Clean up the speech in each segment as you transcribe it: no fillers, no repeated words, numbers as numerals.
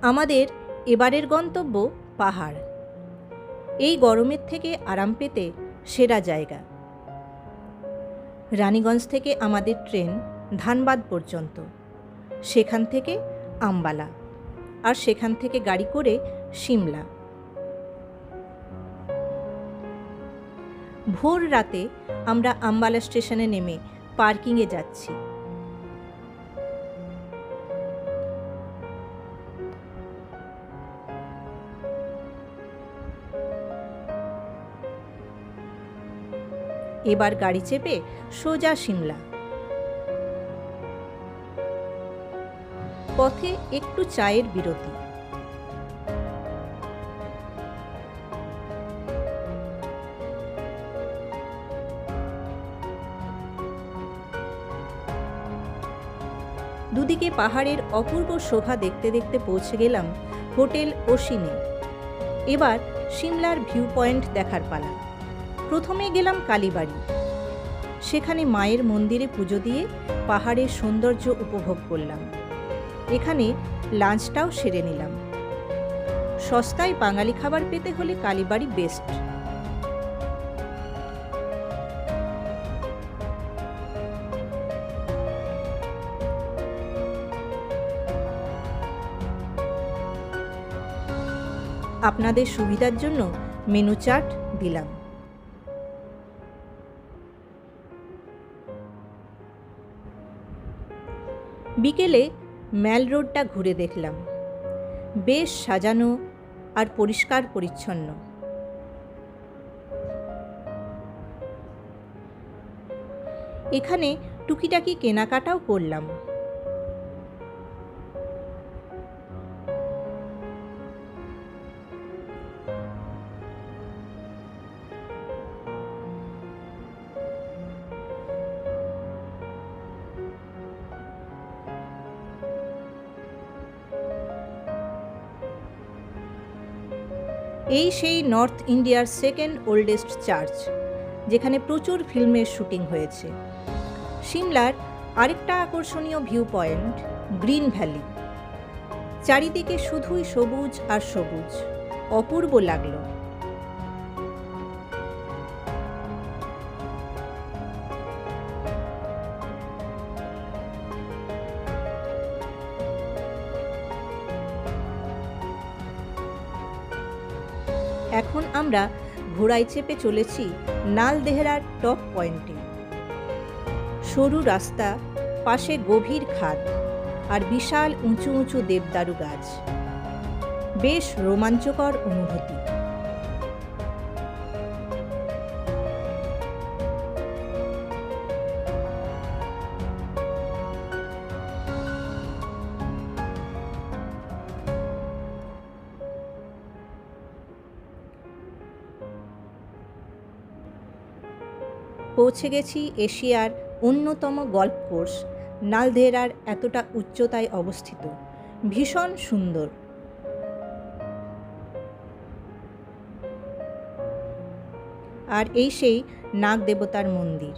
আমাদের এবারের গন্তব্য পাহাড়। এই গরমের থেকে আরাম পেতে সেরা জায়গা। রানীগঞ্জ থেকে আমাদের ট্রেন ধানবাদ পর্যন্ত, সেখান থেকে আম্বালা, আর সেখান থেকে গাড়ি করে সিমলা। ভোর রাতে আমরা আম্বালা স্টেশনে নেমে পার্কিংয়ে যাচ্ছি। এবার গাড়ি চেপে সোজা সিমলা। পথে একটু চায়ের বিরতি। দুদিকে পাহাড়ের অপূর্ব শোভা দেখতে দেখতে পৌঁছে গেলাম হোটেল ওশিনে। এবার সিমলার ভিউ পয়েন্ট দেখার পালা। প্রথমে গেলাম কালীবাড়ি। সেখানে মায়ের মন্দিরে পুজো দিয়ে পাহাড়ের সৌন্দর্য উপভোগ করলাম। এখানে লাঞ্চটাও সেরে নিলাম। সস্তায় বাঙালি খাবার পেতে হলে কালীবাড়ি বেস্ট। আপনাদের সুবিধার জন্য মেনু চার্ট দিলাম। বিকেলে ম্যাল রোডটা ঘুরে দেখলাম। বেশ সাজানো আর পরিষ্কার পরিচ্ছন্ন। এখানে টুকিটাকি কেনাকাটাও করলাম। এই সেই নর্থ ইন্ডিয়ার সেকেন্ড ওল্ডেস্ট চার্চ, যেখানে প্রচুর ফিল্মের শুটিং হয়েছে। সিমলার আরেকটা আকর্ষণীয় ভিউ পয়েন্ট গ্রিন ভ্যালি। চারিদিকে শুধুই সবুজ আর সবুজ, অপূর্ব লাগলো। এখন আমরা ঘোড়ায় চেপে চলেছি নালদেহরার টপ পয়েন্টে। সরু রাস্তা, পাশে গভীর খাদ আর বিশাল উঁচু উঁচু দেবদারু গাছ। বেশ রোমাঞ্চকর অনুভূতি। পৌঁছে গেছি এশিয়ার অন্যতম গল্ফ কোর্স নালদেহরার এতটা উচ্চতায় অবস্থিত। ভীষণ সুন্দর। আর এই সেই নাগ দেবতার মন্দির।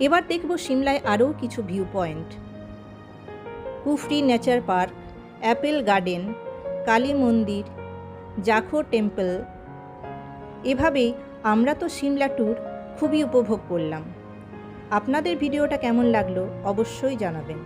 এবার দেখব সিমলায় আরও কিছু ভিউ পয়েন্ট। কুফরি nature park, Apple garden, Kali মন্দির, জাখো টেম্পল। এভাবেই আমরা তো সিমলা ট্যুর খুবই উপভোগ করলাম। আপনাদের ভিডিওটা কেমন লাগলো অবশ্যই জানাবেন।